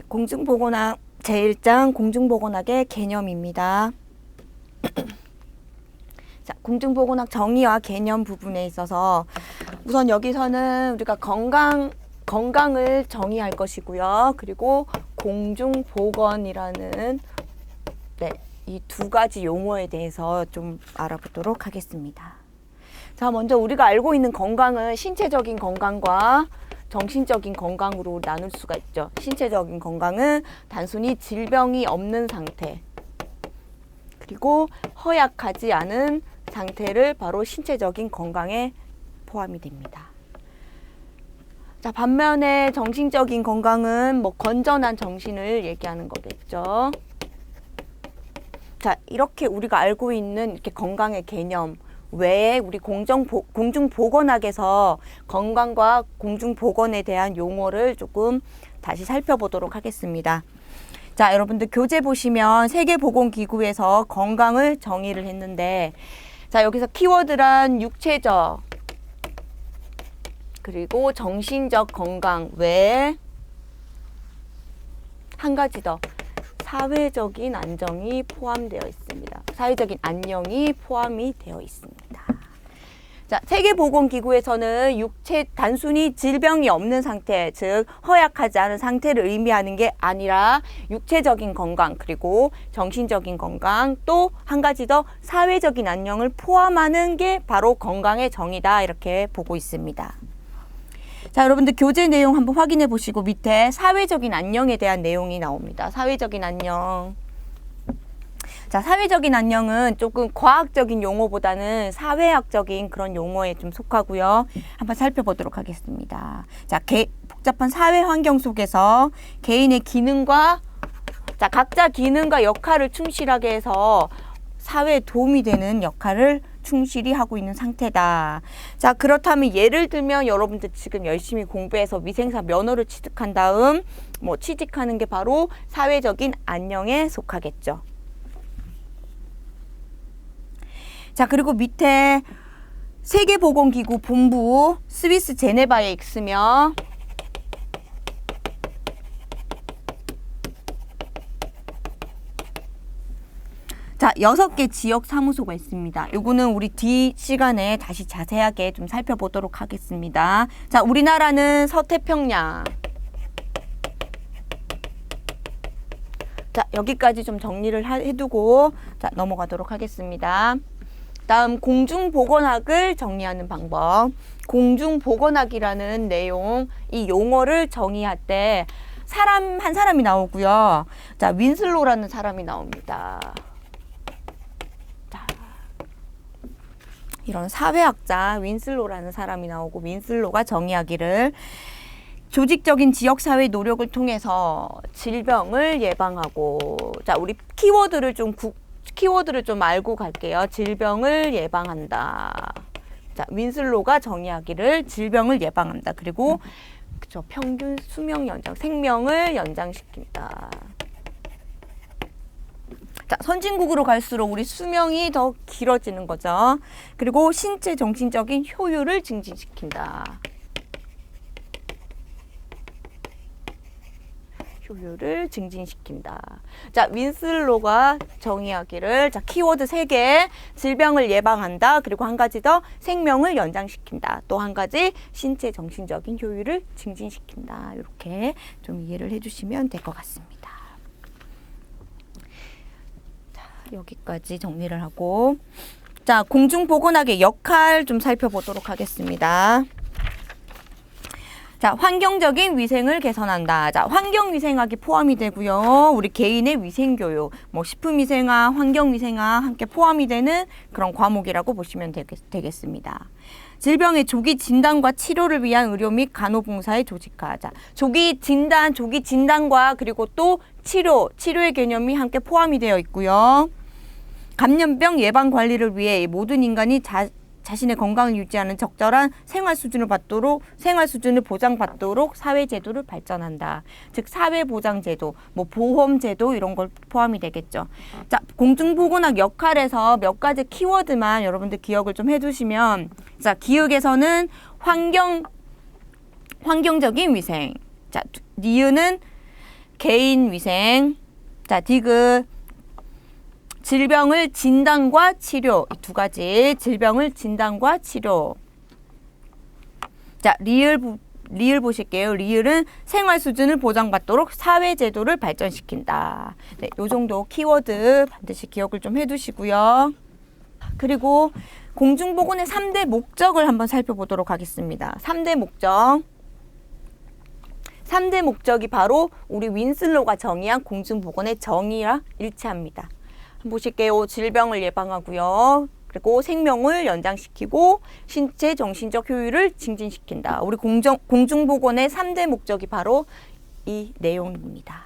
공중보건학 제1장 공중보건학의 개념입니다. 자, 공중보건학 정의와 개념 부분에 있어서 우선 여기서는 우리가 건강을 정의할 것이고요. 그리고 공중보건이라는 이 두 가지 용어에 대해서 좀 알아보도록 하겠습니다. 자, 먼저 우리가 알고 있는 건강은 신체적인 건강과 정신적인 건강으로 나눌 수가 있죠. 신체적인 건강은 단순히 질병이 없는 상태, 그리고 허약하지 않은 상태를 바로 신체적인 건강에 포함이 됩니다. 자, 반면에 정신적인 건강은 건전한 정신을 얘기하는 거겠죠. 자, 이렇게 우리가 알고 있는 이렇게 건강의 개념 외에 우리 공중보건학에서 건강과 공중보건에 대한 용어를 조금 다시 살펴보도록 하겠습니다. 자, 여러분들 교재 보시면 세계보건기구에서 건강을 정의를 했는데, 자, 여기서 키워드란 육체적 그리고 정신적 건강 외에 한 가지 더 사회적인 안정이 포함되어 있습니다. 사회적인 안녕이 포함이 되어 있습니다. 자, 세계보건기구에서는 단순히 질병이 없는 상태, 즉 허약하지 않은 상태를 의미하는 게 아니라 육체적인 건강, 그리고 정신적인 건강, 또 한 가지 더 사회적인 안녕을 포함하는 게 바로 건강의 정의다, 이렇게 보고 있습니다. 자, 여러분들 교재 내용 한번 확인해 보시고 밑에 사회적인 안녕에 대한 내용이 나옵니다. 사회적인 안녕. 자, 사회적인 안녕은 조금 과학적인 용어보다는 사회학적인 그런 용어에 좀 속하고요. 한번 살펴보도록 하겠습니다. 자, 복잡한 사회 환경 속에서 개인의 기능과 각자 기능과 역할을 충실하게 해서 사회에 도움이 되는 역할을 충실히 하고 있는 상태다. 자, 그렇다면 예를 들면 여러분들 지금 열심히 공부해서 위생사 면허를 취득한 다음 취직하는 게 바로 사회적인 안녕에 속하겠죠. 자, 그리고 밑에 세계보건기구 본부 스위스 제네바에 있으며 자, 6개 지역 사무소가 있습니다. 요거는 우리 뒤 시간에 다시 자세하게 좀 살펴보도록 하겠습니다. 자, 우리나라는 서태평양. 자, 여기까지 좀 정리를 해두고 자, 넘어가도록 하겠습니다. 다음 공중보건학을 정의하는 방법. 공중보건학이라는 내용, 이 용어를 정의할 때 한 사람이 나오고요. 자, 윈슬로라는 사람이 나옵니다. 이런 사회학자 윈슬로라는 사람이 나오고, 윈슬로가 정의하기를 조직적인 지역사회 노력을 통해서 질병을 예방하고, 자, 우리 키워드를 좀 알고 갈게요. 질병을 예방한다. 자, 윈슬로가 정의하기를 질병을 예방한다. 그리고 평균 수명 연장, 생명을 연장시킨다. 자, 선진국으로 갈수록 우리 수명이 더 길어지는 거죠. 그리고 신체 정신적인 효율을 증진시킨다. 효율을 증진시킨다. 자, 윈슬로가 정의하기를, 자, 키워드 3개, 질병을 예방한다. 그리고 한 가지 더 생명을 연장시킨다. 또 한 가지 신체 정신적인 효율을 증진시킨다. 이렇게 좀 이해를 해주시면 될 것 같습니다. 여기까지 정리를 하고, 자, 공중보건학의 역할 좀 살펴보도록 하겠습니다. 자, 환경적인 위생을 개선한다. 자, 환경위생학이 포함이 되고요. 우리 개인의 위생교육, 식품위생학, 환경위생학 함께 포함이 되는 그런 과목이라고 보시면 되겠습니다. 질병의 조기 진단과 치료를 위한 의료 및 간호봉사의 조직화. 자, 조기 진단과 그리고 또 치료의 개념이 함께 포함이 되어 있고요. 감염병 예방 관리를 위해 모든 인간이 자신의 건강을 유지하는 적절한 생활 수준을 보장받도록 사회제도를 발전한다. 즉 사회보장제도, 보험제도 이런 걸 포함이 되겠죠. 자, 공중보건학 역할에서 몇 가지 키워드만 여러분들 기억을 좀 해두시면, 자, 기육에서는 환경적인 위생. 자, 니은은 개인 위생. 자, 디귿. 질병을 진단과 치료. 이 두 가지. 질병을 진단과 치료. 자, 리을 보실게요. 리을은 생활 수준을 보장받도록 사회 제도를 발전시킨다. 네, 요 정도 키워드 반드시 기억을 좀 해두시고요. 그리고 공중보건의 3대 목적을 한번 살펴보도록 하겠습니다. 3대 목적. 3대 목적이 바로 우리 윈슬로가 정의한 공중보건의 정의와 일치합니다. 한번 보실게요. 질병을 예방하고요. 그리고 생명을 연장시키고 신체 정신적 효율을 증진시킨다. 우리 공중보건의 3대 목적이 바로 이 내용입니다.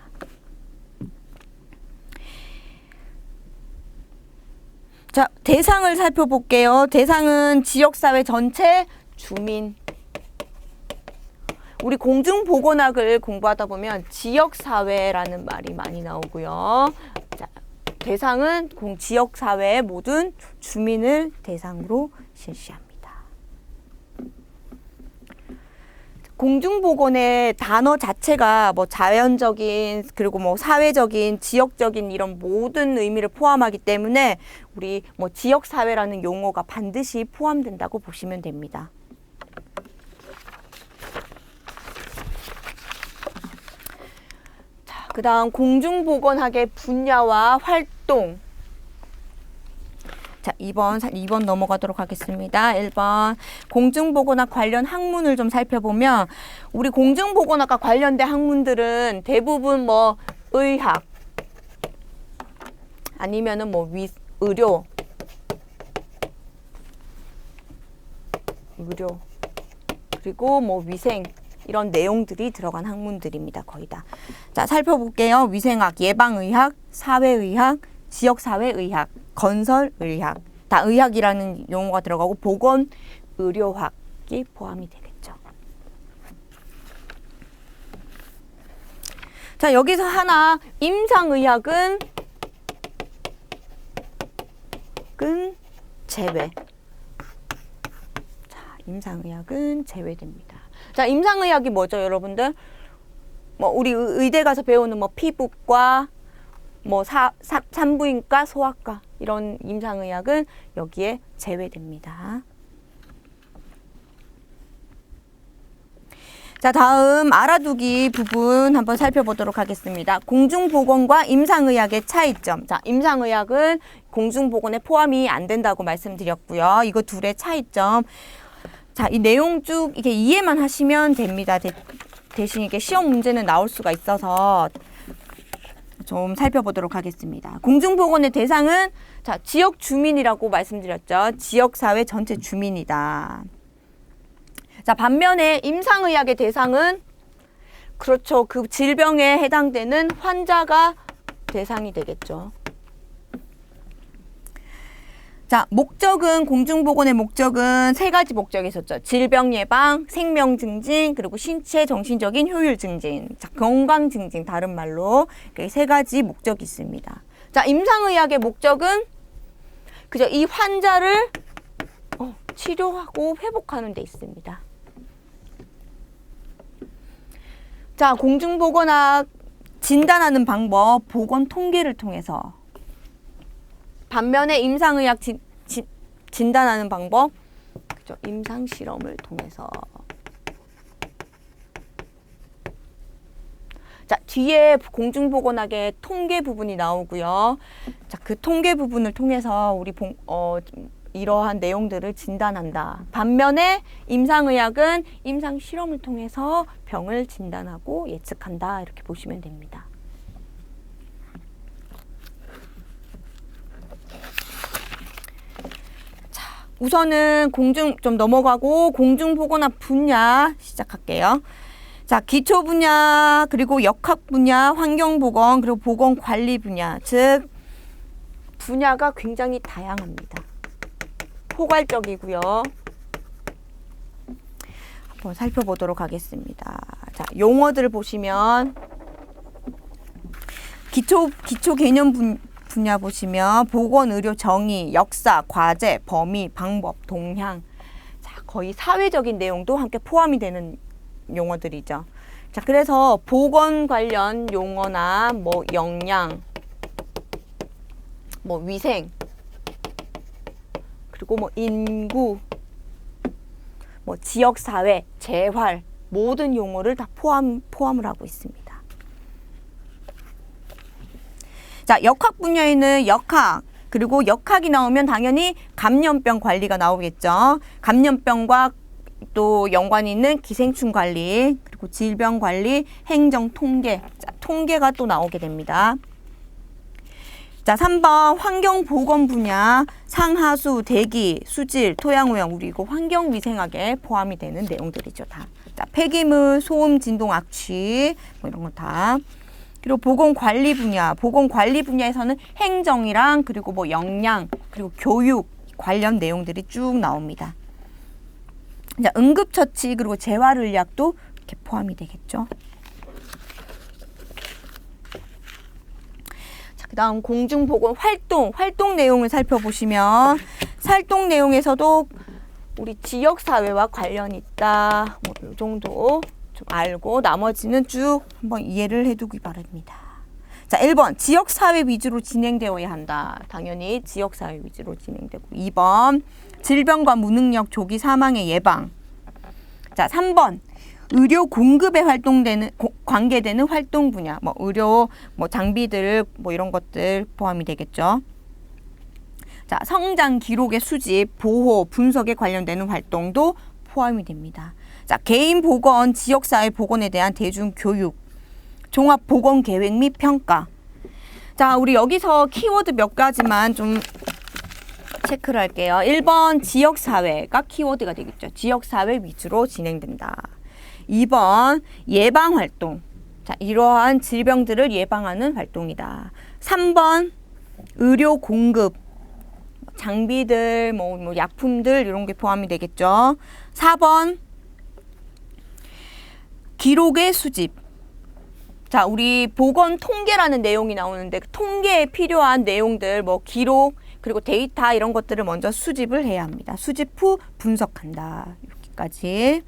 자, 대상을 살펴볼게요. 대상은 지역사회 전체 주민. 우리 공중보건학을 공부하다 보면 지역사회라는 말이 많이 나오고요. 자, 대상은 지역사회의 모든 주민을 대상으로 실시합니다. 공중보건의 단어 자체가 뭐 자연적인 그리고 뭐 사회적인 지역적인 이런 모든 의미를 포함하기 때문에 우리 뭐 지역사회라는 용어가 반드시 포함된다고 보시면 됩니다. 그 다음 공중보건학의 분야와 활동. 자, 2번 넘어가도록 하겠습니다. 1번 공중보건학 관련 학문을 좀 살펴보면 우리 공중보건학과 관련된 학문들은 대부분 뭐 의학 아니면은 뭐 의료 그리고 뭐 위생 이런 내용들이 들어간 학문들입니다. 거의 다. 자, 살펴볼게요. 위생학, 예방의학, 사회의학, 지역사회의학, 건설의학. 다 의학이라는 용어가 들어가고 보건의료학이 포함이 되겠죠. 자, 여기서 하나 임상의학은 제외. 자, 임상의학은 제외됩니다. 자, 임상의학이 뭐죠, 여러분들? 뭐 우리 의대 가서 배우는 뭐 피부과, 뭐 산부인과, 소아과 이런 임상의학은 여기에 제외됩니다. 자, 다음 알아두기 부분 한번 살펴보도록 하겠습니다. 공중보건과 임상의학의 차이점. 자, 임상의학은 공중보건에 포함이 안 된다고 말씀드렸고요. 이거 둘의 차이점. 자, 이 내용 쭉 이게 이해만 하시면 됩니다. 대신 이게 시험 문제는 나올 수가 있어서 좀 살펴보도록 하겠습니다. 공중보건의 대상은 자, 지역 주민이라고 말씀드렸죠. 지역사회 전체 주민이다. 자, 반면에 임상의학의 대상은 그렇죠. 그 질병에 해당되는 환자가 대상이 되겠죠. 자, 목적은 공중보건의 목적은 세 가지 목적이 있었죠. 질병 예방, 생명 증진, 그리고 신체 정신적인 효율 증진. 자, 건강 증진 다른 말로 세 가지 목적이 있습니다. 자, 임상의학의 목적은 그죠? 이 환자를 치료하고 회복하는 데 있습니다. 자, 공중보건학 진단하는 방법, 보건 통계를 통해서. 반면에 임상의학 진단하는 방법, 그죠? 임상 실험을 통해서. 자, 뒤에 공중보건학의 통계 부분이 나오고요. 자, 그 통계 부분을 통해서 우리 이러한 내용들을 진단한다. 반면에 임상의학은 임상 실험을 통해서 병을 진단하고 예측한다. 이렇게 보시면 됩니다. 자, 우선은 좀 넘어가고 공중보건학 분야 시작할게요. 자, 기초 분야, 그리고 역학 분야, 환경보건, 그리고 보건관리 분야. 즉, 분야가 굉장히 다양합니다. 포괄적이고요. 한번 살펴보도록 하겠습니다. 자, 용어들을 보시면 기초 개념 분야 보시면 보건, 의료, 정의, 역사, 과제, 범위, 방법, 동향. 자, 거의 사회적인 내용도 함께 포함이 되는 용어들이죠. 자, 그래서 보건 관련 용어나 뭐 영양, 뭐 위생, 그리고 뭐 인구, 뭐 지역사회, 재활 모든 용어를 다 포함을 하고 있습니다. 자, 역학 분야에는 역학, 그리고 역학이 나오면 당연히 감염병 관리가 나오겠죠. 감염병과 또 연관이 있는 기생충 관리, 그리고 질병 관리, 행정 통계, 자, 통계가 또 나오게 됩니다. 자, 3번 환경보건 분야, 상하수, 대기, 수질, 토양오염, 우리 이거 환경위생학에 포함이 되는 내용들이죠, 다. 자, 폐기물, 소음, 진동, 악취, 뭐 이런 거 다. 그리고 보건관리 분야, 보건관리 분야에서는 행정이랑 그리고 뭐 영양, 그리고 교육 관련 내용들이 쭉 나옵니다. 자, 응급처치, 그리고 재활의학도 이렇게 포함이 되겠죠. 그다음 공중보건 활동 내용을 살펴보시면 활동 내용에서도 우리 지역사회와 관련이 있다. 뭐 이 정도 좀 알고 나머지는 쭉 한번 이해를 해두기 바랍니다. 자, 1번 지역사회 위주로 진행되어야 한다. 당연히 지역사회 위주로 진행되고 2번 질병과 무능력, 조기 사망의 예방. 자, 3번 의료 공급에 관계되는 활동 분야, 뭐 의료, 뭐 장비들, 뭐 이런 것들 포함이 되겠죠. 자, 성장 기록의 수집, 보호, 분석에 관련되는 활동도 포함이 됩니다. 자, 개인 보건, 지역사회 보건에 대한 대중교육, 종합 보건 계획 및 평가. 자, 우리 여기서 키워드 몇 가지만 좀 체크를 할게요. 1번 지역사회가 키워드가 되겠죠. 지역사회 위주로 진행된다. 2번 예방활동. 자, 이러한 질병들을 예방하는 활동이다. 3번 의료 공급. 장비들, 뭐 약품들 이런 게 포함이 되겠죠. 4번 기록의 수집. 자, 우리 보건 통계라는 내용이 나오는데 그 통계에 필요한 내용들, 뭐 기록, 그리고 데이터 이런 것들을 먼저 수집을 해야 합니다. 수집 후 분석한다. 여기까지.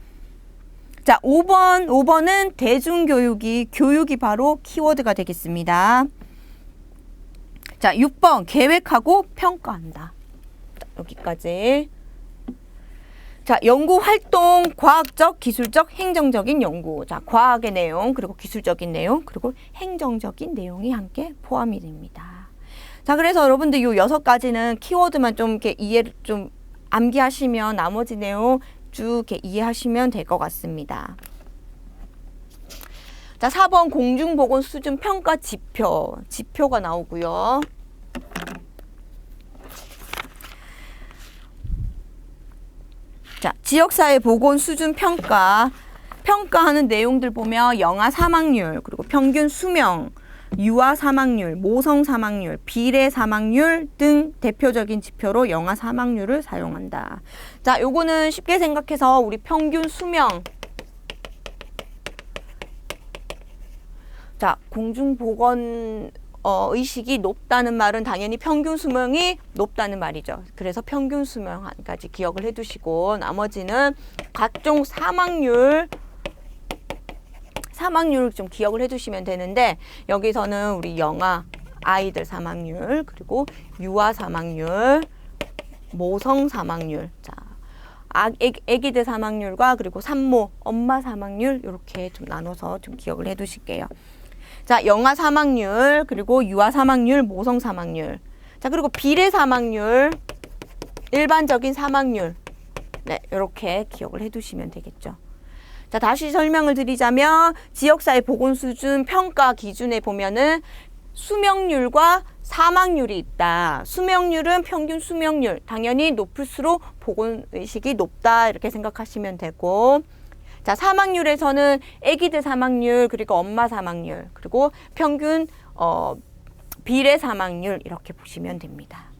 자, 5번은 교육이 바로 키워드가 되겠습니다. 자, 6번 계획하고 평가한다. 자, 여기까지. 자, 연구 활동, 과학적, 기술적, 행정적인 연구. 자, 과학의 내용, 그리고 기술적인 내용, 그리고 행정적인 내용이 함께 포함이 됩니다. 자, 그래서 여러분들 이 6가지는 키워드만 좀 이렇게 이해를 좀 암기하시면 나머지 내용 쭉 이렇게 이해하시면 될 것 같습니다. 자, 4번 공중보건 수준 평가 지표가 나오고요. 자, 지역사회 보건 수준 평가하는 내용들 보면 영아 사망률, 그리고 평균 수명, 유아 사망률, 모성 사망률, 비례 사망률 등 대표적인 지표로 영아 사망률을 사용한다. 자, 요거는 쉽게 생각해서 우리 평균 수명. 자, 공중보건 의식이 높다는 말은 당연히 평균 수명이 높다는 말이죠. 그래서 평균 수명까지 기억을 해두시고 나머지는 각종 사망률 좀 기억을 해두시면 되는데 여기서는 우리 영아 아이들 사망률, 그리고 유아 사망률, 모성 사망률, 자, 아기들 사망률과 그리고 산모, 엄마 사망률 이렇게 좀 나눠서 좀 기억을 해두실게요. 자, 영아 사망률, 그리고 유아 사망률, 모성 사망률. 자, 그리고 비례 사망률, 일반적인 사망률. 네, 이렇게 기억을 해두시면 되겠죠. 자, 다시 설명을 드리자면 지역사회 보건 수준 평가 기준에 보면은 수명률과 사망률이 있다. 수명률은 평균 수명률. 당연히 높을수록 보건의식이 높다. 이렇게 생각하시면 되고. 자, 사망률에서는 아기들 사망률, 그리고 엄마 사망률, 그리고 평균 비례 사망률 이렇게 보시면 됩니다.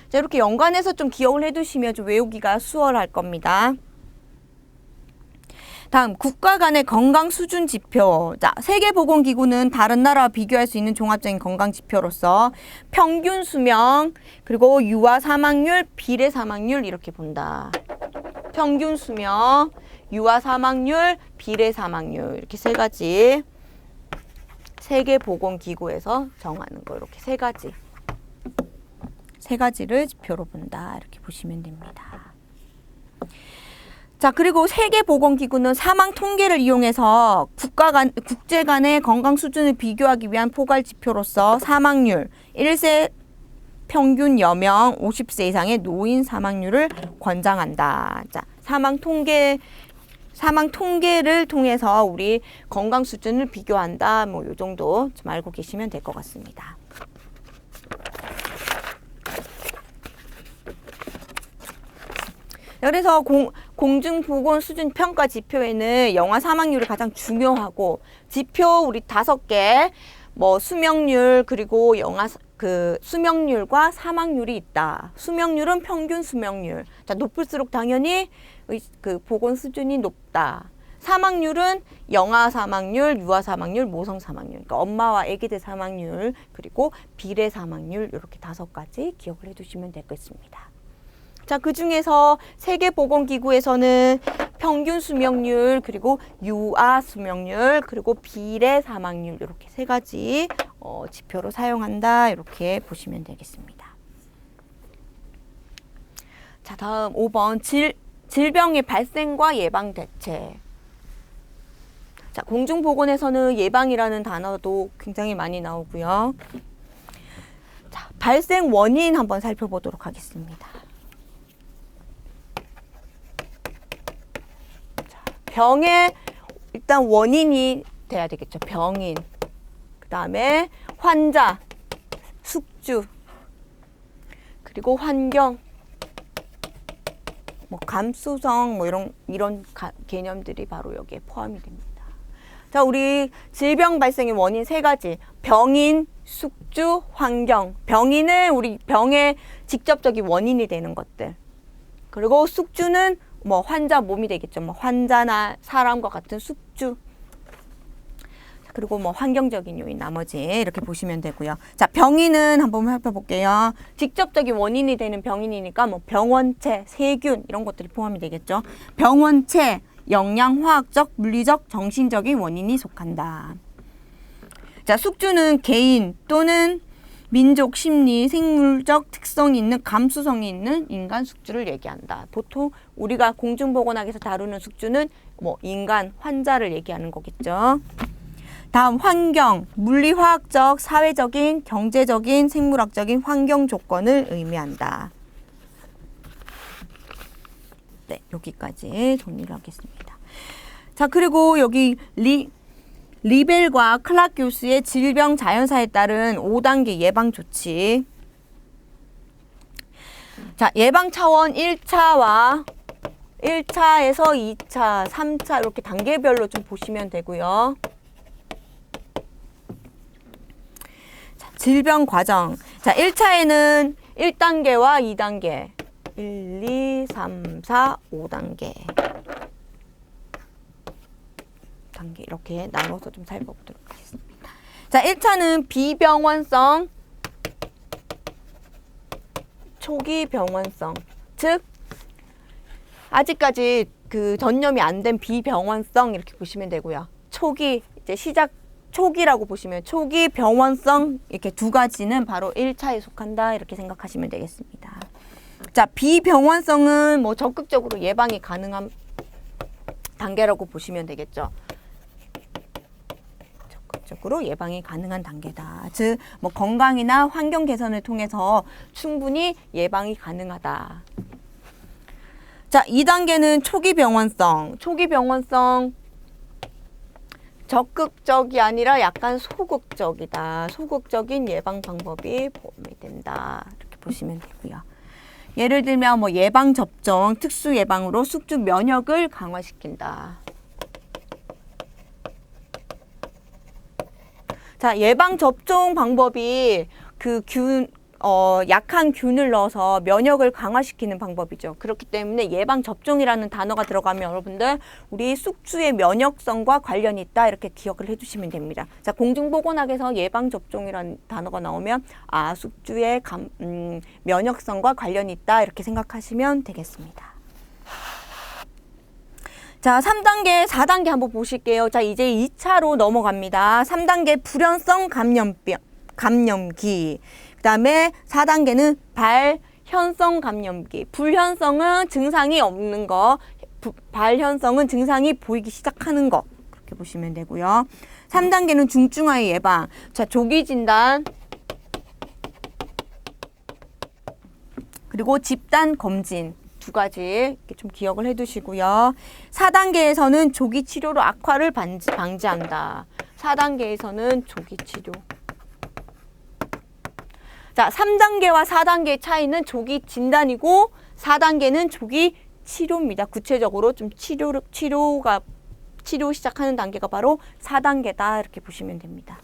자, 이렇게 연관해서 좀 기억을 해두시면 좀 외우기가 수월할 겁니다. 다음 국가 간의 건강 수준 지표. 자, 세계보건기구는 다른 나라와 비교할 수 있는 종합적인 건강 지표로서 평균 수명, 그리고 유아 사망률, 비례 사망률 이렇게 본다. 평균 수명, 유아 사망률, 비례 사망률 이렇게 세 가지 세계보건기구에서 정하는 거 이렇게 세 가지를 지표로 본다 이렇게 보시면 됩니다. 자, 그리고 세계보건기구는 사망 통계를 이용해서 국제 간의 건강 수준을 비교하기 위한 포괄 지표로서 사망률, 1세 평균 여명 50세 이상의 노인 사망률을 권장한다. 자, 사망 통계를 통해서 우리 건강 수준을 비교한다. 뭐 요 정도 좀 알고 계시면 될 것 같습니다. 그래서 공중보건 수준 평가 지표에는 영아 사망률이 가장 중요하고 지표 우리 5개 뭐 수명률 그리고 수명률과 사망률이 있다. 수명률은 평균 수명률. 자, 높을수록 당연히 그 보건 수준이 높다. 사망률은 영아 사망률, 유아 사망률, 모성 사망률. 그러니까 엄마와 아기들 사망률 그리고 비례 사망률 이렇게 5가지 기억을 해두시면 되겠습니다. 자, 그 중에서 세계보건기구에서는 평균 수명률, 그리고 유아 수명률, 그리고 비례 사망률 이렇게 3가지 지표로 사용한다 이렇게 보시면 되겠습니다. 자, 다음 5번 질병의 발생과 예방 대책. 자, 공중보건에서는 예방이라는 단어도 굉장히 많이 나오고요. 자, 발생 원인 한번 살펴보도록 하겠습니다. 병의 일단 원인이 돼야 되겠죠. 병인. 그 다음에 환자, 숙주, 그리고 환경, 뭐 감수성, 뭐 이런 개념들이 바로 여기에 포함이 됩니다. 자, 우리 질병 발생의 원인 3가지. 병인, 숙주, 환경. 병인은 우리 병의 직접적인 원인이 되는 것들. 그리고 숙주는 뭐 환자 몸이 되겠죠. 뭐 환자나 사람과 같은 숙주. 그리고 뭐 환경적인 요인 나머지 이렇게 보시면 되고요. 자, 병인은 한번 살펴볼게요. 직접적인 원인이 되는 병인이니까 뭐 병원체, 세균 이런 것들이 포함이 되겠죠. 병원체, 영양, 화학적, 물리적, 정신적인 원인이 속한다. 자, 숙주는 개인 또는 민족, 심리, 생물적 특성이 있는 감수성이 있는 인간 숙주를 얘기한다. 보통 우리가 공중보건학에서 다루는 숙주는 뭐 인간, 환자를 얘기하는 거겠죠. 다음 환경, 물리화학적, 사회적인, 경제적인, 생물학적인 환경 조건을 의미한다. 네, 여기까지 정리를 하겠습니다. 자, 그리고 여기 리벨과 클락 교수의 질병 자연사에 따른 5단계 예방 조치. 자, 예방 차원 1차에서 2차, 3차 이렇게 단계별로 좀 보시면 되고요. 자, 질병 과정. 자, 1차에는 1단계와 2단계. 1, 2, 3, 4, 5단계. 단계 이렇게 나눠서 좀 살펴보도록 하겠습니다. 자, 1차는 비병원성, 초기 병원성. 즉 아직까지 그 전염이 안 된 비병원성 이렇게 보시면 되고요. 초기 이제 시작 초기라고 보시면 초기 병원성 이렇게 2가지는 바로 1차에 속한다 이렇게 생각하시면 되겠습니다. 자, 비병원성은 뭐 적극적으로 예방이 가능한 단계라고 보시면 되겠죠. 적극적으로 예방이 가능한 단계다. 즉, 뭐 건강이나 환경 개선을 통해서 충분히 예방이 가능하다. 자, 2단계는 초기 병원성. 초기 병원성 적극적이 아니라 약간 소극적이다. 소극적인 예방 방법이 도움이 된다. 이렇게 보시면 되고요. 예를 들면 뭐 예방 접종, 특수 예방으로 숙주 면역을 강화시킨다. 자, 예방 접종 방법이 그 약한 균을 넣어서 면역을 강화시키는 방법이죠. 그렇기 때문에 예방 접종이라는 단어가 들어가면 여러분들 우리 숙주의 면역성과 관련이 있다 이렇게 기억을 해주시면 됩니다. 자, 공중보건학에서 예방 접종이라는 단어가 나오면 숙주의 면역성과 관련이 있다 이렇게 생각하시면 되겠습니다. 자, 3단계, 4단계 한번 보실게요. 자, 이제 2차로 넘어갑니다. 3단계 불연성 감염기. 그 다음에 4단계는 발현성 감염기. 불현성은 증상이 없는 거, 발현성은 증상이 보이기 시작하는 거. 그렇게 보시면 되고요. 3단계는 중증화의 예방. 자, 조기 진단. 그리고 집단 검진. 두 가지 이렇게 좀 기억을 해두시고요. 4단계에서는 조기 치료로 악화를 방지한다. 4단계에서는 조기 치료. 자, 3단계와 4단계의 차이는 조기 진단이고 4단계는 조기 치료입니다. 구체적으로 좀 치료 시작하는 단계가 바로 4단계다. 이렇게 보시면 됩니다.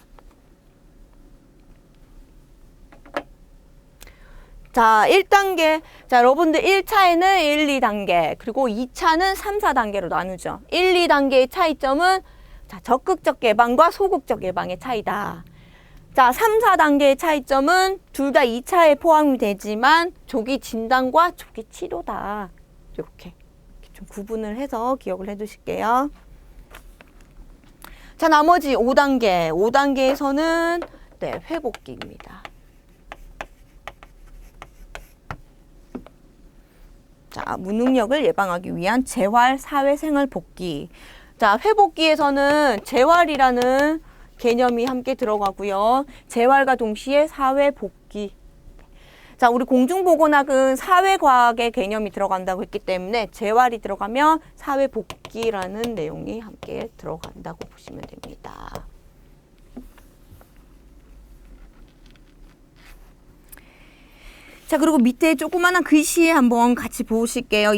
자, 1단계. 자, 여러분들 1차에는 1, 2단계, 그리고 2차는 3, 4단계로 나누죠. 1, 2단계의 차이점은 자, 적극적 예방과 소극적 예방의 차이다. 자, 3, 4단계의 차이점은 둘 다 2차에 포함이 되지만 조기 진단과 조기 치료다. 이렇게 좀 구분을 해서 기억을 해 두실게요. 자, 나머지 5단계. 5단계에서는 네, 회복기입니다. 자, 무능력을 예방하기 위한 재활 사회생활 복귀. 자, 회복기에서는 재활이라는 개념이 함께 들어가고요. 재활과 동시에 사회 복귀. 자, 우리 공중보건학은 사회과학의 개념이 들어간다고 했기 때문에 재활이 들어가면 사회 복귀라는 내용이 함께 들어간다고 보시면 됩니다. 자, 그리고 밑에 조그마한 글씨 한번 같이 보실게요.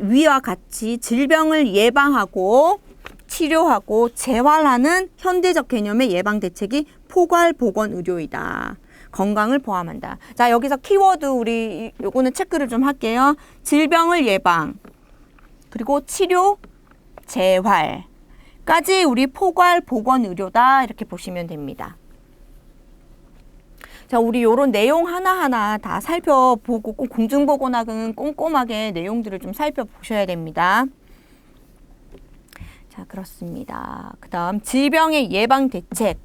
위와 같이 질병을 예방하고 치료하고 재활하는 현대적 개념의 예방 대책이 포괄보건의료이다. 건강을 포함한다. 자, 여기서 키워드 우리 요거는 체크를 좀 할게요. 질병을 예방, 그리고 치료, 재활까지 우리 포괄보건의료다. 이렇게 보시면 됩니다. 자, 우리 요런 내용 하나하나 다 살펴보고 꼭 공중보건학은 꼼꼼하게 내용들을 좀 살펴보셔야 됩니다. 자, 그렇습니다. 그 다음 질병의 예방 대책.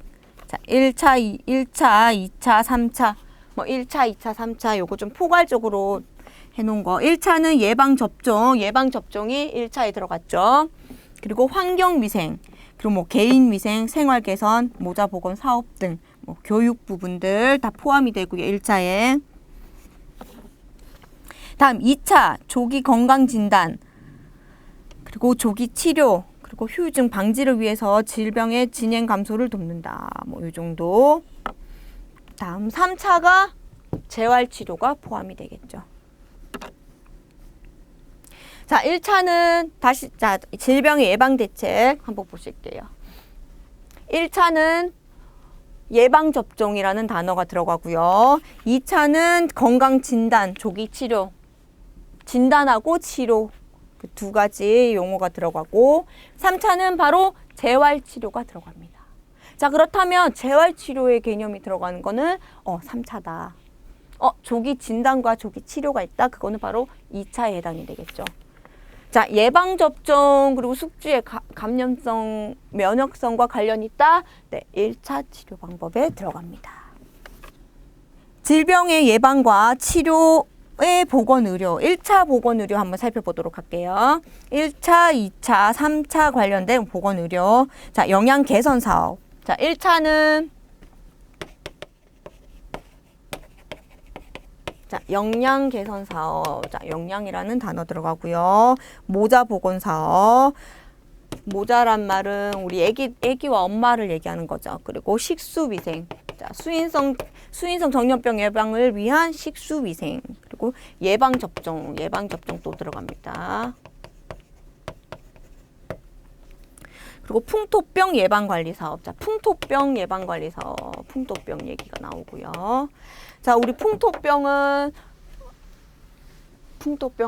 자, 1차, 2차, 3차, 뭐 1차, 2차, 3차 요거 좀 포괄적으로 해놓은 거. 1차는 예방접종, 예방접종이 1차에 들어갔죠. 그리고 환경위생, 그리고 뭐 개인위생, 생활개선, 모자보건 사업 등 뭐 교육 부분들 다 포함이 되고요. 1차에. 다음 2차 조기 건강진단, 그리고 조기 치료, 그리고 후유증 방지를 위해서 질병의 진행 감소를 돕는다. 뭐 이 정도. 다음 3차가 재활치료가 포함이 되겠죠. 자, 1차는 다시 자, 질병의 예방 대책 한번 보실게요. 1차는 예방접종이라는 단어가 들어가고요. 2차는 건강진단, 조기치료, 진단하고 치료 그 두 가지 용어가 들어가고 3차는 바로 재활치료가 들어갑니다. 자, 그렇다면 재활치료의 개념이 들어가는 거는 3차다. 조기 진단과 조기 치료가 있다. 그거는 바로 2차에 해당이 되겠죠. 자, 예방접종 그리고 숙주의 감염성, 면역성과 관련이 있다. 네, 1차 치료 방법에 들어갑니다. 질병의 예방과 치료의 보건의료, 1차 보건의료 한번 살펴보도록 할게요. 1차, 2차, 3차 관련된 보건의료. 자, 영양 개선 사업. 자, 1차는 자, 영양 개선 사업. 자, 영양이라는 단어 들어가고요. 모자 보건 사업. 모자란 말은 우리 애기와 엄마를 얘기하는 거죠. 그리고 식수 위생. 자, 수인성 전염병 예방을 위한 식수 위생. 그리고 예방 접종 또 들어갑니다. 그리고 풍토병 예방 관리 사업. 자, 풍토병 예방 관리 사업. 풍토병 얘기가 나오고요. 자, 우리 풍토병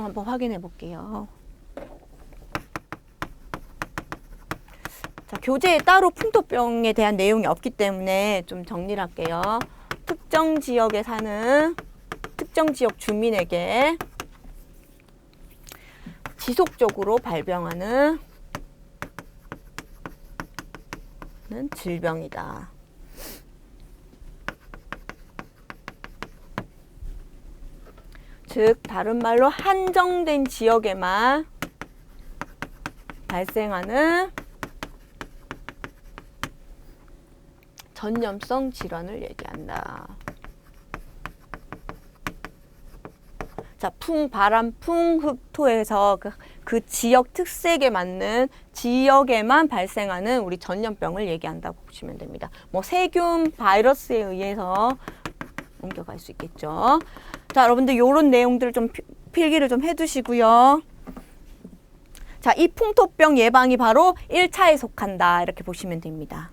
한번 확인해 볼게요. 자, 교재에 따로 풍토병에 대한 내용이 없기 때문에 좀 정리를 할게요. 특정 지역에 사는 특정 지역 주민에게 지속적으로 발병하는 질병이다. 즉 다른 말로 한정된 지역에만 발생하는 전염성 질환을 얘기한다. 자, 바람, 흙토에서 그 지역 특색에 맞는 지역에만 발생하는 우리 전염병을 얘기한다고 보시면 됩니다. 뭐 세균, 바이러스에 의해서 옮겨갈 수 있겠죠. 자, 여러분들 이런 내용들을 좀 필기를 좀 해두시고요. 자, 이 풍토병 예방이 바로 1차에 속한다. 이렇게 보시면 됩니다.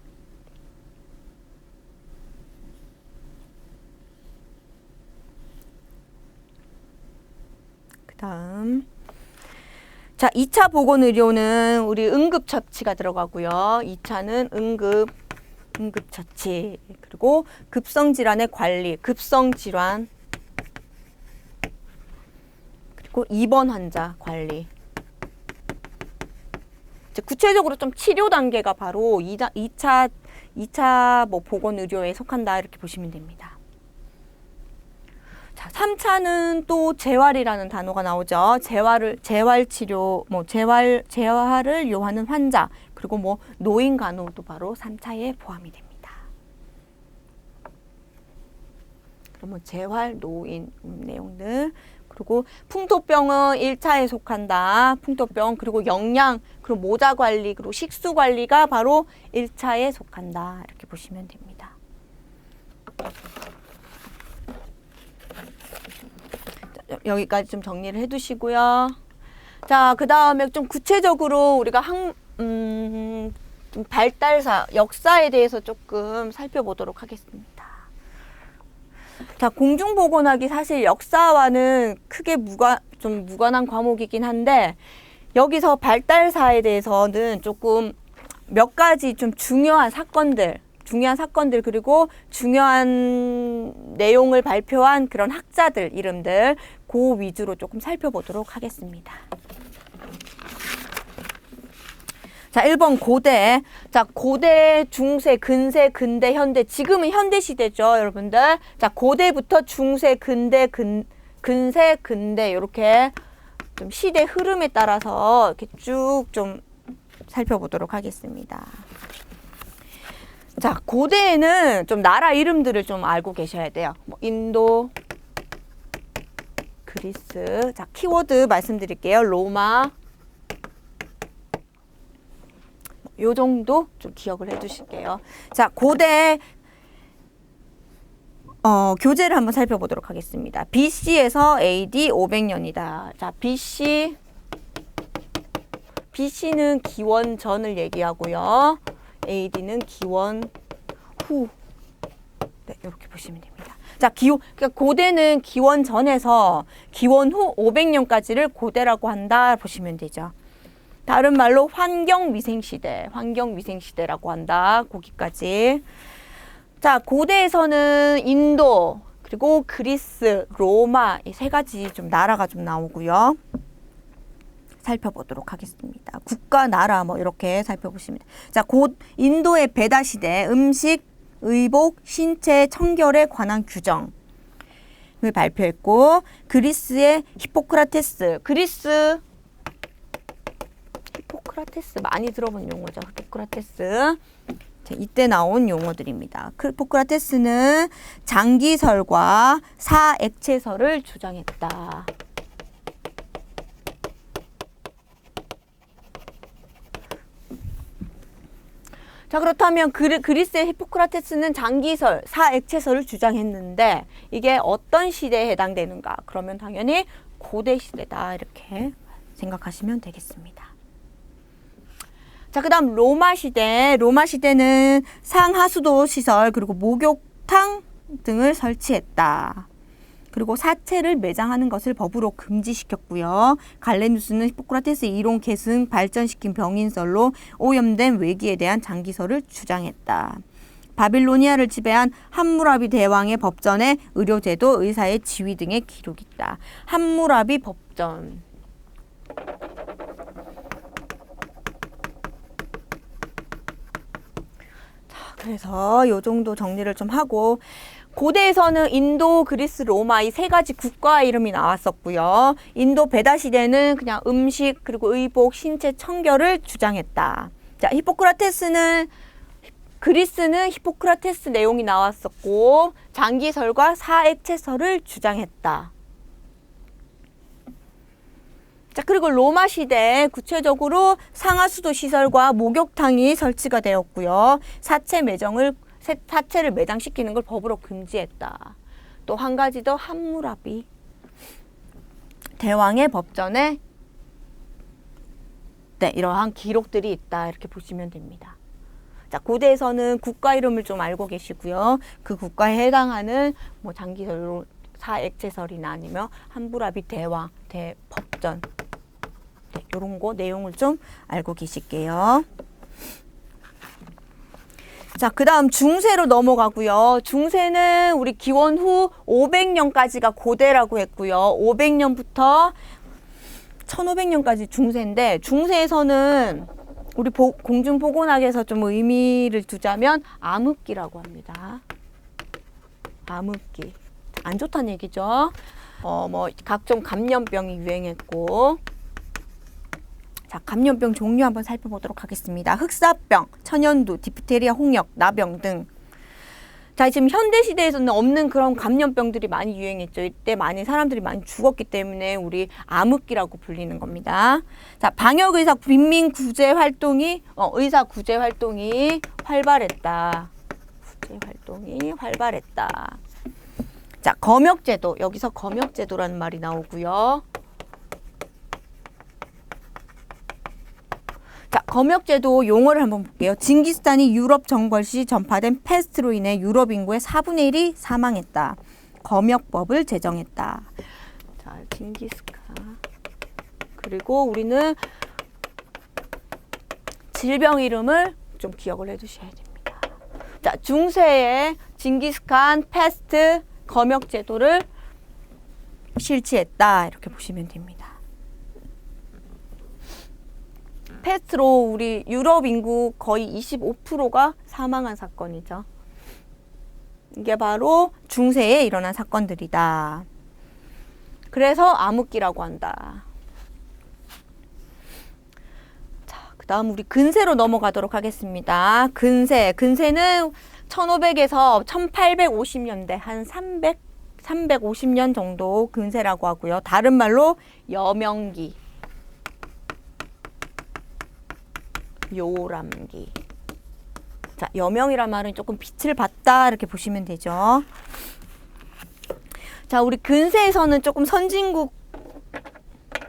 그 다음. 자, 2차 보건의료는 우리 응급처치가 들어가고요. 2차는 응급처치. 그리고 급성질환의 관리, 급성질환. 그리고 입원 환자 관리. 구체적으로 좀 치료 단계가 바로 2차 뭐 보건의료에 속한다. 이렇게 보시면 됩니다. 자, 3차는 또 재활이라는 단어가 나오죠. 재활치료, 재활을 요하는 환자, 그리고 뭐 노인 간호도 바로 3차에 포함이 됩니다. 그럼 뭐 재활, 노인 내용들. 그리고 풍토병은 1차에 속한다. 풍토병, 그리고 영양, 그리고 모자 관리, 그리고 식수 관리가 바로 1차에 속한다. 이렇게 보시면 됩니다. 여기까지 좀 정리를 해두시고요. 자, 그 다음에 좀 구체적으로 우리가 발달사, 역사에 대해서 조금 살펴보도록 하겠습니다. 자, 공중보건학이 사실 역사와는 크게 무관한 과목이긴 한데, 여기서 발달사에 대해서는 조금 몇 가지 좀 중요한 사건들, 그리고 중요한 내용을 발표한 그런 학자들 이름들, 그 위주로 조금 살펴보도록 하겠습니다. 자, 1번 고대. 자, 고대, 중세, 근세, 근대, 현대. 지금은 현대 시대죠, 여러분들. 자, 고대부터 중세, 근대, 근세, 근대. 이렇게 좀 시대 흐름에 따라서 이렇게 쭉 좀 살펴보도록 하겠습니다. 자, 고대에는 좀 나라 이름들을 좀 알고 계셔야 돼요. 뭐 인도, 그리스. 자, 키워드 말씀드릴게요. 로마. 요 정도 좀 기억을 해 두실게요. 자, 고대 교재를 한번 살펴보도록 하겠습니다. BC에서 AD 500년이다. 자, BC는 기원 전을 얘기하고요. AD는 기원 후. 네, 이렇게 보시면 됩니다. 자, 그러니까 고대는 기원 전에서 기원 후 500년까지를 고대라고 한다 보시면 되죠. 다른 말로 환경위생시대라고 한다. 거기까지. 자, 고대에서는 인도, 그리고 그리스, 로마 이 세 가지 좀 나라가 좀 나오고요. 살펴보도록 하겠습니다. 국가, 나라 뭐 이렇게 살펴보시면 돼요. 자, 인도의 베다 시대, 음식, 의복, 신체, 청결에 관한 규정을 발표했고, 그리스의 히포크라테스 많이 들어본 용어죠. 히포크라테스. 자, 이때 나온 용어들입니다. 히포크라테스는 장기설과 사액체설을 주장했다. 자, 그렇다면 그리스의 히포크라테스는 장기설, 사액체설을 주장했는데 이게 어떤 시대에 해당되는가? 그러면 당연히 고대 시대다 이렇게 생각하시면 되겠습니다. 자, 그 다음 로마 시대는 상하수도 시설, 그리고 목욕탕 등을 설치했다. 그리고 사체를 매장하는 것을 법으로 금지시켰고요. 갈레누스는 히포크라테스의 이론 계승 발전시킨 병인설로 오염된 외기에 대한 장기설을 주장했다. 바빌로니아를 지배한 함무라비 대왕의 법전에 의료제도, 의사의 지위 등의 기록이 있다. 함무라비 법전. 그래서 요 정도 정리를 좀 하고 고대에서는 인도, 그리스, 로마 이 세 가지 국가 이름이 나왔었고요. 인도 베다 시대는 그냥 음식 그리고 의복, 신체 청결을 주장했다. 자, 그리스는 히포크라테스 내용이 나왔었고 장기설과 사액체설을 주장했다. 자, 그리고 로마 시대 구체적으로 상하수도 시설과 목욕탕이 설치가 되었고요. 사체를 매장시키는 걸 법으로 금지했다. 또 한 가지 더 함무라비 대왕의 법전에 네, 이러한 기록들이 있다. 이렇게 보시면 됩니다. 자, 고대에서는 국가 이름을 좀 알고 계시고요. 그 국가에 해당하는 뭐 장기설로 사액체설이나 아니면 함무라비 대왕, 대법전 네, 이런 거 내용을 좀 알고 계실게요. 자, 그 다음 중세로 넘어가고요. 중세는 우리 기원 후 500년까지가 고대라고 했고요. 500년부터 1500년까지 중세인데 중세에서는 우리 공중보건학에서 좀 의미를 두자면 암흑기라고 합니다. 암흑기. 안 좋다는 얘기죠. 뭐 각종 감염병이 유행했고 자, 감염병 종류 한번 살펴보도록 하겠습니다. 흑사병, 천연두, 디프테리아, 홍역, 나병 등. 자, 지금 현대시대에서는 없는 그런 감염병들이 많이 유행했죠. 이때 많이 사람들이 많이 죽었기 때문에 우리 암흑기라고 불리는 겁니다. 자, 방역의사 빈민구제 활동이, 의사 구제 활동이 활발했다. 구제 활동이 활발했다. 자, 검역제도. 여기서 검역제도라는 말이 나오고요. 자, 검역제도 용어를 한번 볼게요. 징기스칸이 유럽 정벌 시 전파된 패스트로 인해 유럽 인구의 4분의 1이 사망했다. 검역법을 제정했다. 자, 징기스칸. 그리고 우리는 질병 이름을 좀 기억을 해두셔야 됩니다. 자, 중세에 징기스칸 패스트 검역제도를 실시했다. 이렇게 보시면 됩니다. 패스트로 우리 유럽 인구 거의 25%가 사망한 사건이죠. 이게 바로 중세에 일어난 사건들이다. 그래서 암흑기라고 한다. 자, 그 다음 우리 근세로 넘어가도록 하겠습니다. 근세는 1500에서 1850년대 한 350년 정도 근세라고 하고요. 다른 말로 여명기. 요람기. 자, 여명이란 말은 조금 빛을 봤다 이렇게 보시면 되죠. 자, 우리 근세에서는 조금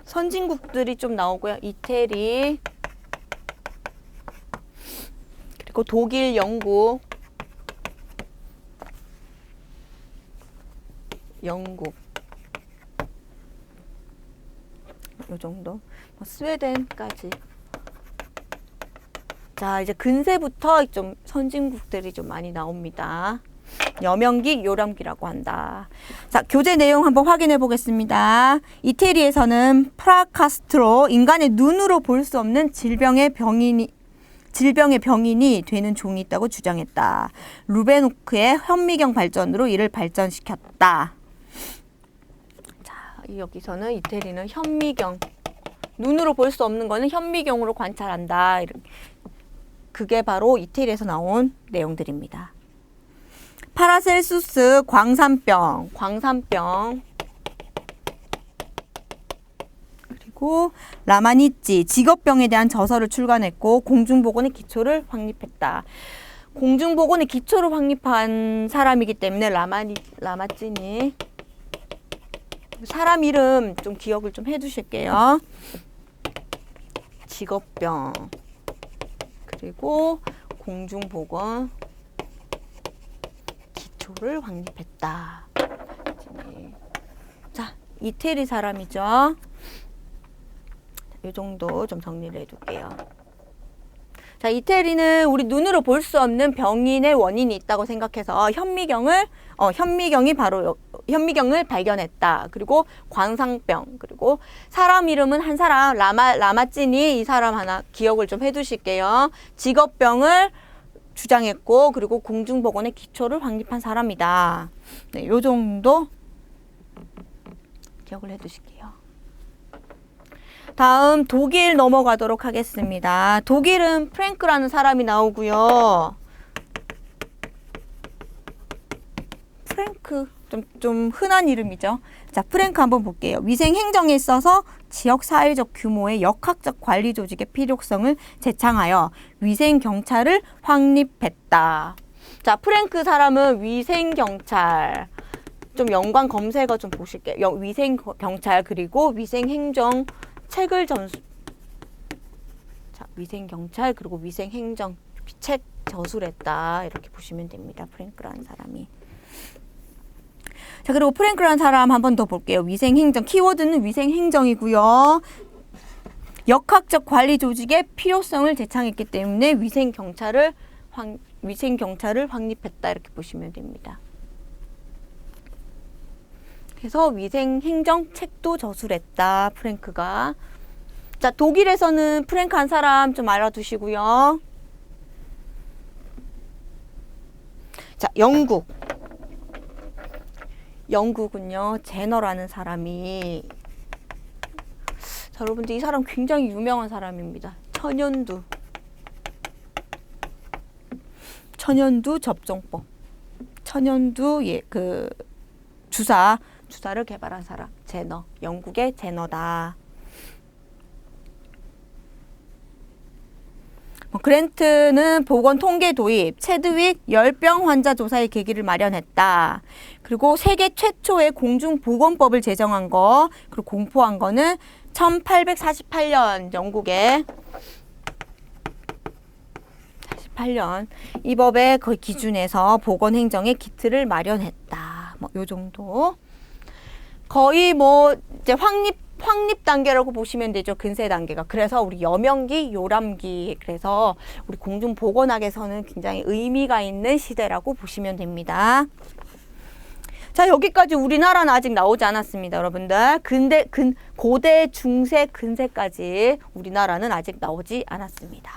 선진국들이 좀 나오고요. 이태리, 그리고 독일, 영국, 요 정도. 스웨덴까지. 자, 이제 근세부터 좀 선진국들이 좀 많이 나옵니다. 여명기, 요람기라고 한다. 자, 교재 내용 한번 확인해 보겠습니다. 이태리에서는 프라카스트로 인간의 눈으로 볼 수 없는 질병의 병인이 되는 종이 있다고 주장했다. 루베노크의 현미경 발전으로 이를 발전시켰다. 자, 여기서는 이태리는 현미경, 눈으로 볼 수 없는 거는 현미경으로 관찰한다. 그게 바로 이태리에서 나온 내용들입니다. 파라셀수스 광산병. 그리고 라마니치 직업병에 대한 저서를 출간했고 공중보건의 기초를 확립했다. 공중보건의 기초를 확립한 사람이기 때문에 라마찌니 사람 이름 좀 기억을 좀 해두실게요. 직업병 그리고 공중보건 기초를 확립했다. 자, 이태리 사람이죠. 이 정도 좀 정리를 해둘게요. 자, 이태리는 우리 눈으로 볼 수 없는 병인의 원인이 있다고 생각해서 현미경을 발견했다. 그리고 광상병, 그리고 사람 이름은 한 사람 라마찌니 이 사람 하나 기억을 좀 해두실게요. 직업병을 주장했고 그리고 공중보건의 기초를 확립한 사람이다. 네, 요 정도 기억을 해두실게요. 다음 독일 넘어가도록 하겠습니다. 독일은 프랭크라는 사람이 나오고요. 프랭크 좀 흔한 이름이죠. 자, 프랭크 한번 볼게요. 위생 행정에 있어서 지역 사회적 규모의 역학적 관리 조직의 필요성을 제창하여 위생 경찰을 확립했다. 자, 프랭크 사람은 위생 경찰 좀 연관 검색어 좀 보실게요. 위생 경찰 그리고 위생 행정 책을 자, 위생 경찰 그리고 위생 행정 책 저술했다. 이렇게 보시면 됩니다. 프랭크라는 사람이. 자, 그리고 프랭크라는 사람 한 번 더 볼게요. 위생행정, 키워드는 위생행정이고요. 역학적 관리 조직의 필요성을 제창했기 때문에 위생경찰을 확립했다. 이렇게 보시면 됩니다. 그래서 위생행정 책도 저술했다. 프랭크가. 자, 독일에서는 프랭크 한 사람 좀 알아두시고요. 자, 영국은요, 제너라는 사람이, 자, 여러분들 이 사람 굉장히 유명한 사람입니다. 천연두 접종법. 천연두 주사를 개발한 사람. 제너. 영국의 제너다. 그랜트는 보건 통계 도입, 체드윅 열병 환자 조사의 계기를 마련했다. 그리고 세계 최초의 공중보건법을 제정한 거, 그리고 공포한 거는 1848년 영국에 48년 이 법의 그 기준에서 보건행정의 기틀을 마련했다. 뭐 요 정도. 거의 뭐 이제 확립 단계라고 보시면 되죠. 근세 단계가. 그래서 우리 여명기, 요람기, 그래서 우리 공중보건학에서는 굉장히 의미가 있는 시대라고 보시면 됩니다. 자, 여기까지 우리나라는 아직 나오지 않았습니다, 여러분들. 고대, 중세, 근세까지 우리나라는 아직 나오지 않았습니다.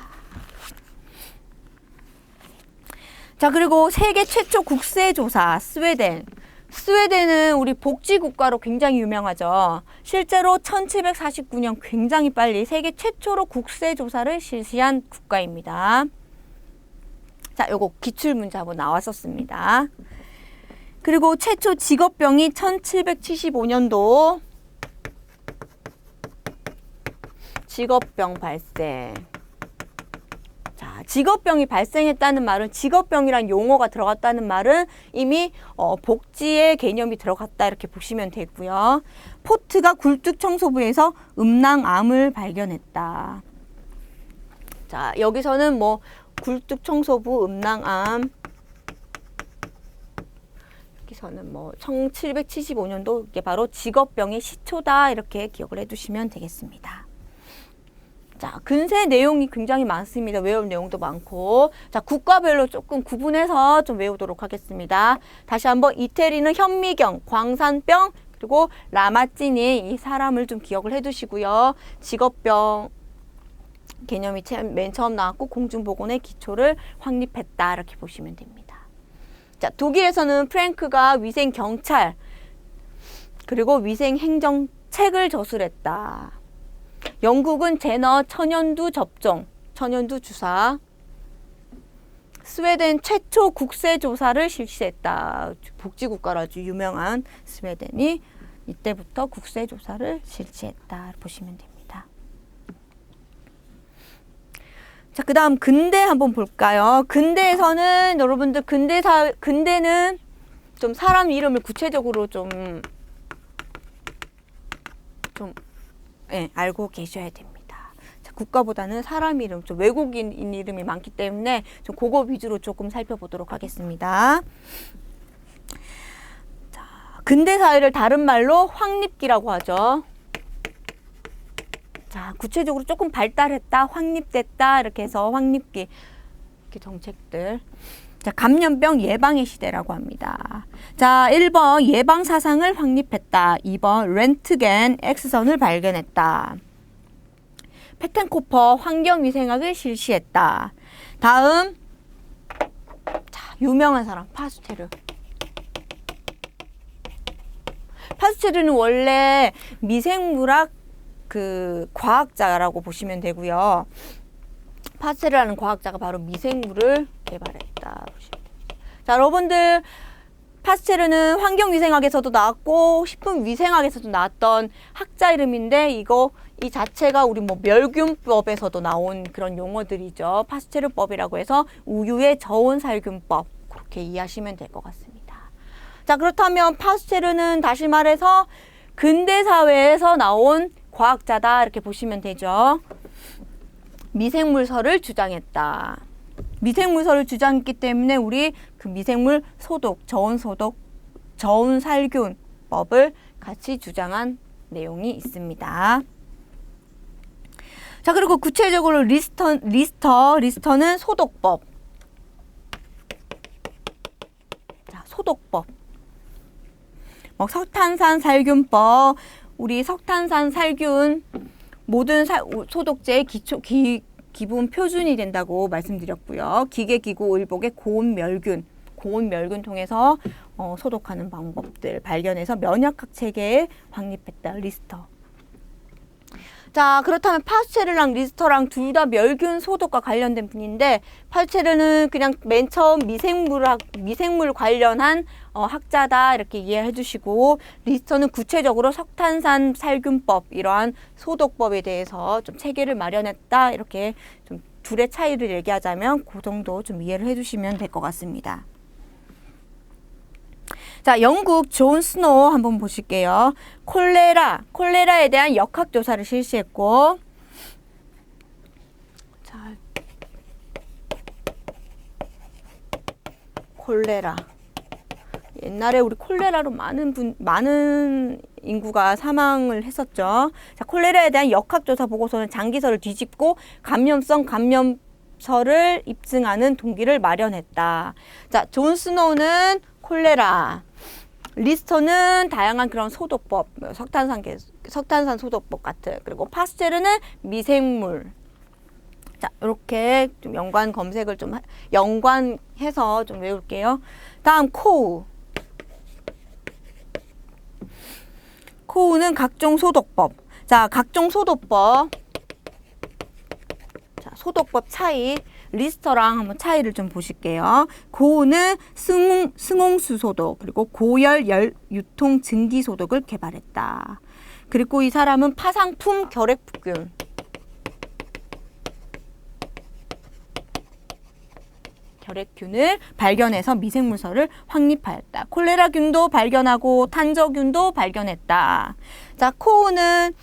자, 그리고 세계 최초 국세조사, 스웨덴은 우리 복지국가로 굉장히 유명하죠. 실제로 1749년 굉장히 빨리 세계 최초로 국세조사를 실시한 국가입니다. 자, 요거 기출문제 한번 나왔었습니다. 그리고 최초 직업병이 1775년도 직업병 발생. 자, 직업병이 발생했다는 말은, 직업병이란 용어가 들어갔다는 말은 이미 복지의 개념이 들어갔다 이렇게 보시면 되고요. 포트가 굴뚝청소부에서 음낭암을 발견했다. 자, 여기서는 뭐 굴뚝청소부 음낭암, 여기서는 뭐 1775년도 이게 바로 직업병의 시초다 이렇게 기억을 해두시면 되겠습니다. 자, 근세 내용이 굉장히 많습니다. 외울 내용도 많고. 자, 국가별로 조금 구분해서 좀 외우도록 하겠습니다. 다시 한번 이태리는 현미경, 광산병, 그리고 라마찌니 이 사람을 좀 기억을 해두시고요. 직업병 개념이 맨 처음 나왔고 공중보건의 기초를 확립했다 이렇게 보시면 됩니다. 자, 독일에서는 프랭크가 위생경찰 그리고 위생행정책을 저술했다. 영국은 제너 천연두 접종, 천연두 주사. 스웨덴 최초 국세조사를 실시했다. 복지국가로 아주 유명한 스웨덴이 이때부터 국세조사를 실시했다. 보시면 됩니다. 자, 그 다음 근대 한번 볼까요? 근대에서는 여러분들 근대는 좀 사람 이름을 구체적으로 좀 알고 계셔야 됩니다. 자, 국가보다는 사람 이름, 좀 외국인 이름이 많기 때문에 좀 그거 위주로 조금 살펴보도록 하겠습니다. 자, 근대 사회를 다른 말로 확립기라고 하죠. 자, 구체적으로 조금 발달했다, 확립됐다 이렇게 해서 확립기 이렇게 정책들. 자, 감염병 예방의 시대라고 합니다. 자, 1번 예방 사상을 확립했다. 2번 렌트겐 X선을 발견했다. 페텐코퍼 환경위생학을 실시했다. 다음 유명한 사람, 파스체르. 파스체르는 원래 미생물학 과학자라고 보시면 되고요. 파스체르라는 과학자가 바로 미생물을 개발했다. 자, 여러분들 파스체르는 환경위생학에서도 나왔고 식품위생학에서도 나왔던 학자 이름인데 이 자체가 우리 뭐 멸균법에서도 나온 그런 용어들이죠. 파스체르법이라고 해서 우유의 저온살균법, 그렇게 이해하시면 될 것 같습니다. 자, 그렇다면 파스체르는 다시 말해서 근대 사회에서 나온 과학자다, 이렇게 보시면 되죠. 미생물설을 주장했다. 미생물설을 주장했기 때문에 우리 그 미생물 소독, 저온살균법을 같이 주장한 내용이 있습니다. 자, 그리고 구체적으로 리스터는 소독법. 자, 소독법. 석탄산 살균법. 우리 석탄산 살균 모든 소독제의 기본 표준이 된다고 말씀드렸고요. 기계기구 의복의 고온멸균 통해서 소독하는 방법들 발견해서 면역학 체계에 확립했다. 리스터. 자, 그렇다면 파스체르랑 리스터랑 둘 다 멸균 소독과 관련된 분인데, 파스체르는 그냥 맨 처음 미생물 관련한 학자다, 이렇게 이해해 주시고, 리스터는 구체적으로 석탄산 살균법, 이러한 소독법에 대해서 좀 체계를 마련했다, 이렇게 좀 둘의 차이를 얘기하자면 그 정도 좀 이해를 해 주시면 될 것 같습니다. 자, 영국 존 스노우 한번 보실게요. 콜레라에 대한 역학조사를 실시했고, 자, 콜레라. 옛날에 우리 콜레라로 많은 인구가 사망을 했었죠. 자, 콜레라에 대한 역학조사 보고서는 장기설을 뒤집고 감염설을 입증하는 동기를 마련했다. 자, 존 스노우는 콜레라, 리스터는 다양한 그런 소독법, 석탄산 소독법 같은, 그리고 파스체르는 미생물. 자, 이렇게 좀 연관해서 좀 외울게요. 다음 코우는 각종 소독법. 자, 각종 소독법. 자, 소독법 차이. 리스터랑 한번 차이를 좀 보실게요. 고우는 승홍수 소독, 그리고 고열 유통 증기 소독을 개발했다. 그리고 이 사람은 파상품 결핵균을 발견해서 미생물설을 확립하였다. 콜레라균도 발견하고 탄저균도 발견했다. 자, 코우는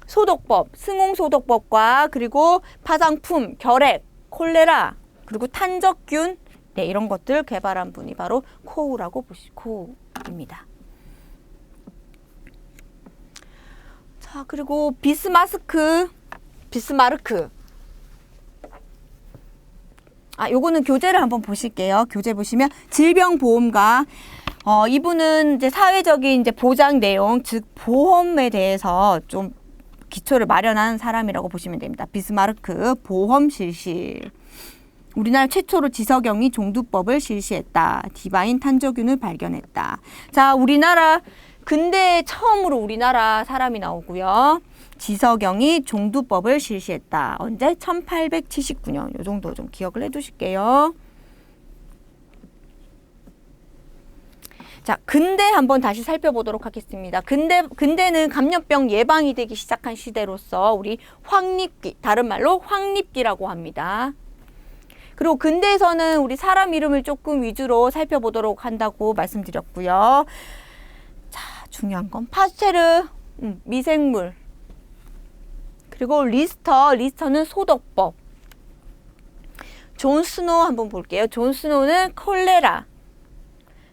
소독법, 승홍소독법과 그리고 파상품, 결핵, 콜레라, 그리고 탄저균, 네, 이런 것들 개발한 분이 바로 코우입니다. 자, 그리고 비스마르크. 요거는 교재를 한번 보실게요. 교재 보시면 질병보험가. 이분은 이제 사회적인 이제 보장 내용, 즉 보험에 대해서 좀 기초를 마련한 사람이라고 보시면 됩니다. 비스마르크 보험 실시. 우리나라 최초로 지석영이 종두법을 실시했다. 디바인 탄저균을 발견했다. 자, 우리나라 근대에 처음으로 우리나라 사람이 나오고요. 지석영이 종두법을 실시했다. 언제? 1879년. 요 정도 좀 기억을 해두실게요. 자, 근대 한번 다시 살펴보도록 하겠습니다. 근대는 감염병 예방이 되기 시작한 시대로서 우리 황립기, 다른 말로 황립기라고 합니다. 그리고 근대에서는 우리 사람 이름을 조금 위주로 살펴보도록 한다고 말씀드렸고요. 자, 중요한 건 파스체르, 미생물. 그리고 리스터는 소독법. 존 스노우 한번 볼게요. 존 스노우는 콜레라.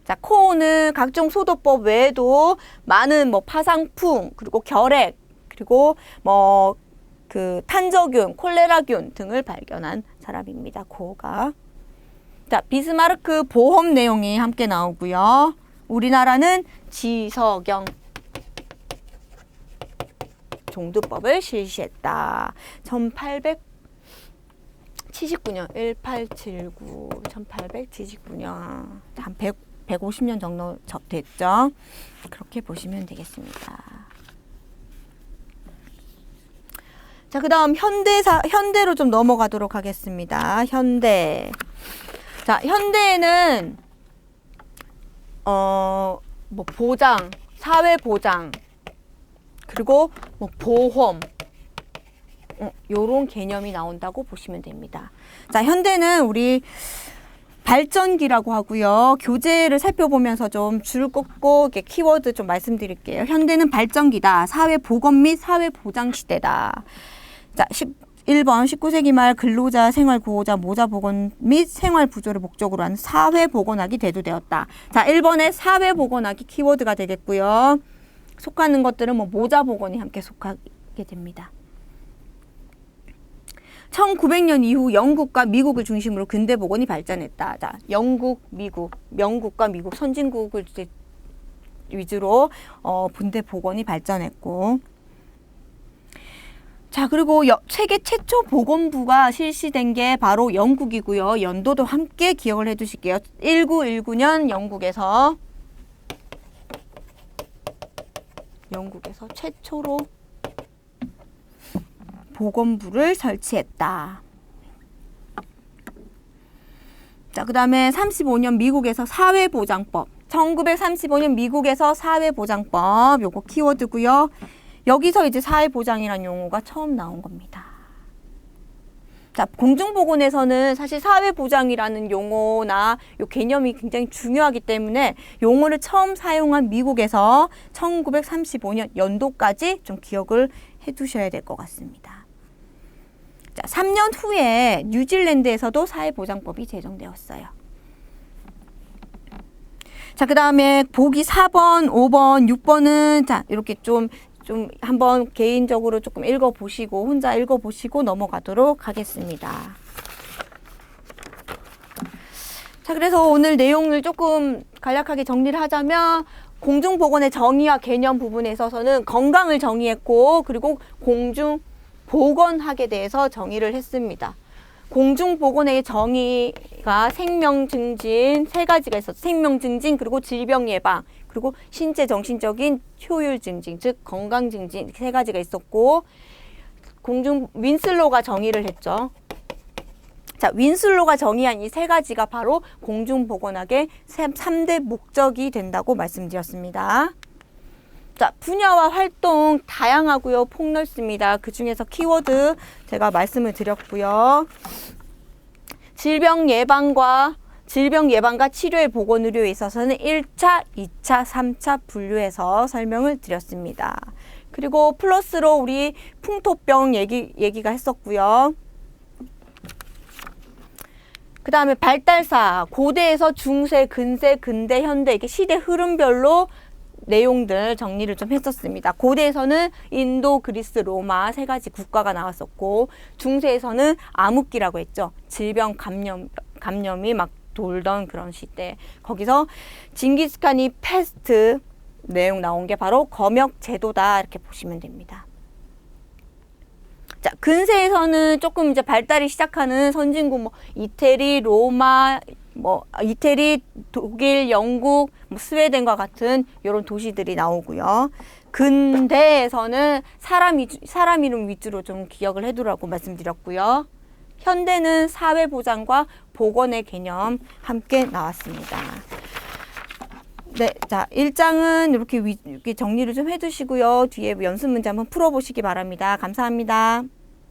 자, 코우는 각종 소독법 외에도 많은 파상풍, 그리고 결핵, 그리고 탄저균, 콜레라균 등을 발견한 사람입니다. 코우가. 자, 비스마르크 보험 내용이 함께 나오고요. 우리나라는 지석영 종두법을 실시했다. 1879년, 1879년, 한 150년 정도 됐죠. 그렇게 보시면 되겠습니다. 자, 그 다음 현대로 좀 넘어가도록 하겠습니다. 현대. 자, 현대에는, 뭐, 보장, 사회보장, 그리고 뭐, 보험, 요런 개념이 나온다고 보시면 됩니다. 자, 현대는 우리 발전기라고 하고요. 교재를 살펴보면서 좀 줄 긋고 이렇게 키워드 좀 말씀드릴게요. 현대는 발전기다. 사회보건 및 사회보장 시대다. 자, 1번 19세기 말 근로자, 생활구호자, 모자보건 및 생활부조를 목적으로 하는 사회보건학이 대두되었다. 자, 1번에 사회보건학이 키워드가 되겠고요. 속하는 것들은 뭐 모자보건이 함께 속하게 됩니다. 1900년 이후 영국과 미국을 중심으로 근대 보건이 발전했다. 자, 영국과 미국 선진국을 이제 위주로 근대 보건이 발전했고, 자, 그리고 세계 최초 보건부가 실시된 게 바로 영국이고요. 연도도 함께 기억을 해두실게요. 1919년 영국에서 최초로 보건부를 설치했다. 자, 그 다음에 35년 미국에서 사회보장법. 1935년 미국에서 사회보장법. 요거 키워드고요. 여기서 이제 사회보장이라는 용어가 처음 나온 겁니다. 자, 공중보건에서는 사실 사회보장이라는 용어나 요 개념이 굉장히 중요하기 때문에 용어를 처음 사용한 미국에서 1935년 연도까지 좀 기억을 해 두셔야 될 것 같습니다. 자, 3년 후에 뉴질랜드에서도 사회보장법이 제정되었어요. 자, 그 다음에 보기 4번, 5번, 6번은 자, 이렇게 좀 한번 개인적으로 조금 읽어보시고 혼자 읽어보시고 넘어가도록 하겠습니다. 자, 그래서 오늘 내용을 조금 간략하게 정리를 하자면 공중보건의 정의와 개념 부분에 있어서는 건강을 정의했고, 그리고 공중보건학에 대해서 정의를 했습니다. 공중보건의 정의가 생명증진 세 가지가 있었어요. 생명증진, 그리고 질병예방, 그리고 신체 정신적인 효율 증진, 즉 건강 증진 세 가지가 있었고, 윈슬로가 정의를 했죠. 자, 윈슬로가 정의한 이 세 가지가 바로 공중보건학의 3대 목적이 된다고 말씀드렸습니다. 자, 분야와 활동 다양하고요. 폭넓습니다. 그 중에서 키워드 제가 말씀을 드렸고요. 질병 예방과 치료의 보건 의료에 있어서는 1차, 2차, 3차 분류해서 설명을 드렸습니다. 그리고 플러스로 우리 풍토병 얘기가 했었고요. 그 다음에 발달사, 고대에서 중세, 근세, 근대, 현대 이렇게 시대 흐름별로 내용들 정리를 좀 했었습니다. 고대에서는 인도, 그리스, 로마 세 가지 국가가 나왔었고, 중세에서는 암흑기라고 했죠. 질병 감염이 막 돌던 그런 시대. 거기서 징기스칸이 패스트 내용 나온 게 바로 검역 제도다, 이렇게 보시면 됩니다. 자, 근세에서는 조금 이제 발달이 시작하는 선진국, 뭐 이태리, 로마, 이태리, 독일, 영국, 스웨덴과 같은 이런 도시들이 나오고요. 근대에서는 사람 이름 위주로 좀 기억을 해두라고 말씀드렸고요. 현대는 사회보장과 보건의 개념 함께 나왔습니다. 네, 자, 1장은 이렇게 정리를 좀 해두시고요. 뒤에 연습 문제 한번 풀어보시기 바랍니다. 감사합니다.